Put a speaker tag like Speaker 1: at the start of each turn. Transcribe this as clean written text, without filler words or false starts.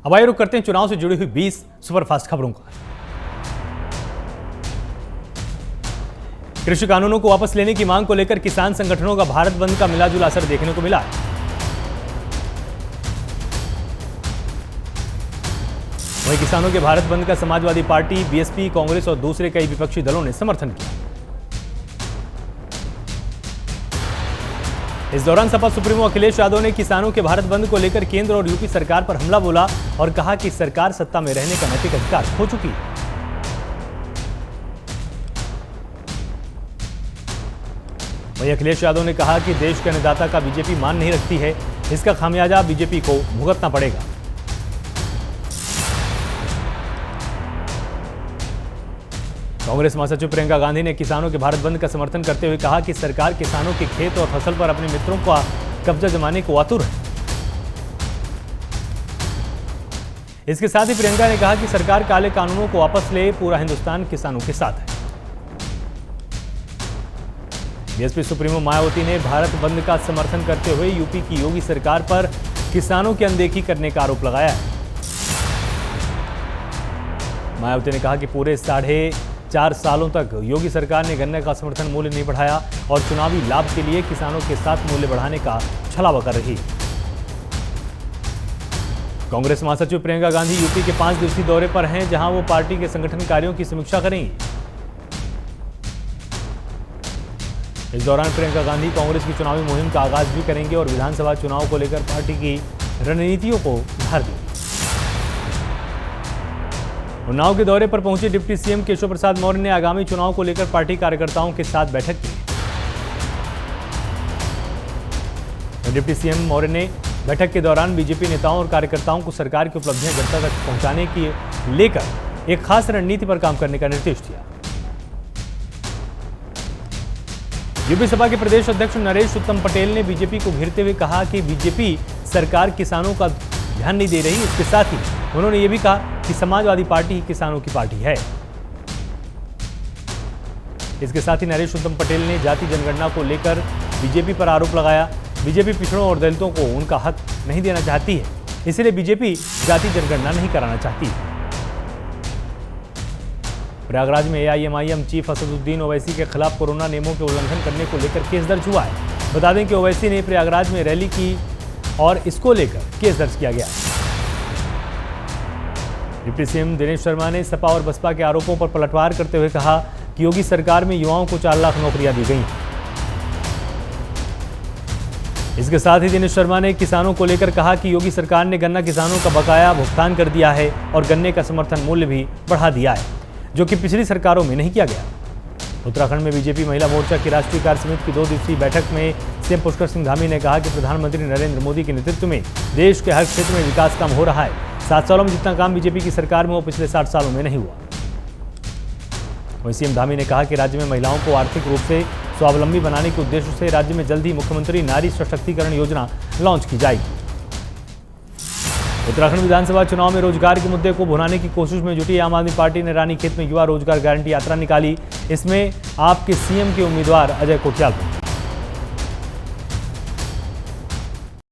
Speaker 1: अब आइए रुक करते हैं चुनाव से जुड़ी हुई 20 सुपरफास्ट खबरों का। कृषि कानूनों को वापस लेने की मांग को लेकर किसान संगठनों का भारत बंद का मिलाजुला असर देखने को मिला है। वहीं किसानों के भारत बंद का समाजवादी पार्टी, बीएसपी, कांग्रेस और दूसरे कई विपक्षी दलों ने समर्थन किया। इस दौरान सपा सुप्रीमो अखिलेश यादव ने किसानों के भारत बंद को लेकर केंद्र और यूपी सरकार पर हमला बोला और कहा कि सरकार सत्ता में रहने का नैतिक अधिकार खो चुकी है। वहीं अखिलेश यादव ने कहा कि देश के अन्नदाता का बीजेपी मान नहीं रखती है, इसका खामियाजा बीजेपी को भुगतना पड़ेगा। कांग्रेस महासचिव प्रियंका गांधी ने किसानों के भारत बंद का समर्थन करते हुए कहा कि सरकार किसानों के खेत और फसल पर अपने मित्रों का कब्जा जमाने को आतुर है। इसके साथ ही प्रियंका ने कहा कि सरकार काले कानूनों को वापस ले, पूरा हिंदुस्तान किसानों के साथ है। बीएसपी सुप्रीमो मायावती ने भारत बंद का समर्थन करते हुए यूपी की योगी सरकार पर किसानों की अनदेखी करने का आरोप लगाया है। मायावती ने कहा कि पूरे 4.5 सालों तक योगी सरकार ने गन्ने का समर्थन मूल्य नहीं बढ़ाया और चुनावी लाभ के लिए किसानों के साथ मूल्य बढ़ाने का छलावा कर रही। कांग्रेस महासचिव प्रियंका गांधी यूपी के 5 दिवसीय दौरे पर हैं, जहां वो पार्टी के संगठन कार्यों की समीक्षा करेंगी। इस दौरान प्रियंका गांधी कांग्रेस की चुनावी मुहिम का आगाज भी करेंगे और विधानसभा चुनाव को लेकर पार्टी की रणनीतियों को उभार देंगे। उन्नाव के दौरे पर पहुंचे डिप्टी सीएम केशव प्रसाद मौर्य ने आगामी चुनाव को लेकर पार्टी कार्यकर्ताओं के साथ बैठक की। डिप्टी सीएम मौर्य ने बैठक के दौरान बीजेपी नेताओं और कार्यकर्ताओं को सरकार की उपलब्धियां जनता तक पहुंचाने की लेकर एक खास रणनीति पर काम करने का निर्देश दिया। यूपी सपा के प्रदेश अध्यक्ष नरेश उत्तम पटेल ने बीजेपी को घेरते हुए कहा कि बीजेपी सरकार किसानों का ध्यान नहीं दे रही। इसके साथ ही उन्होंने ये भी कहा कि समाजवादी पार्टी ही किसानों की पार्टी है। इसके साथ ही नरेश उत्तम पटेल ने जाति जनगणना को लेकर बीजेपी पर आरोप लगाया। बीजेपी पिछड़ों और दलितों को उनका हक नहीं देना चाहती है, इसलिए बीजेपी जाति जनगणना नहीं कराना चाहती है। प्रयागराज में एआईएमआईएम चीफ असदुद्दीन ओवैसी के खिलाफ कोरोना नियमों के उल्लंघन करने को लेकर केस दर्ज हुआ है। बता दें कि ओवैसी ने प्रयागराज में रैली की और इसको लेकर केस दर्ज किया गया। डिप्टी सीएम दिनेश शर्मा ने सपा और बसपा के आरोपों पर पलटवार करते हुए कहा कि योगी सरकार में युवाओं को 4 लाख नौकरियां दी गई। इसके साथ ही दिनेश शर्मा ने किसानों को लेकर कहा कि योगी सरकार ने गन्ना किसानों का बकाया भुगतान कर दिया है और गन्ने का समर्थन मूल्य भी बढ़ा दिया है, जो कि पिछली सरकारों में नहीं किया गया। उत्तराखंड में बीजेपी महिला मोर्चा की राष्ट्रीय कार्य समिति की 2 दिवसीय बैठक में सीएम पुष्कर सिंह धामी ने कहा कि प्रधानमंत्री नरेंद्र मोदी के नेतृत्व में देश के हर क्षेत्र में विकास काम हो रहा है। 7 सालों में जितना काम बीजेपी की सरकार में वो पिछले 60 सालों में नहीं हुआ। वहीं सीएम धामी ने कहा कि राज्य में महिलाओं को आर्थिक रूप से स्वावलंबी बनाने के उद्देश्य से राज्य में जल्द ही मुख्यमंत्री नारी सशक्तिकरण योजना लॉन्च की जाएगी। उत्तराखंड विधानसभा चुनाव में रोजगार के मुद्दे को भुनाने की कोशिश में जुटी आम आदमी पार्टी ने रानीखेत में युवा रोजगार गारंटी यात्रा निकाली। इसमें आपके सीएम के उम्मीदवार अजय कोटियाल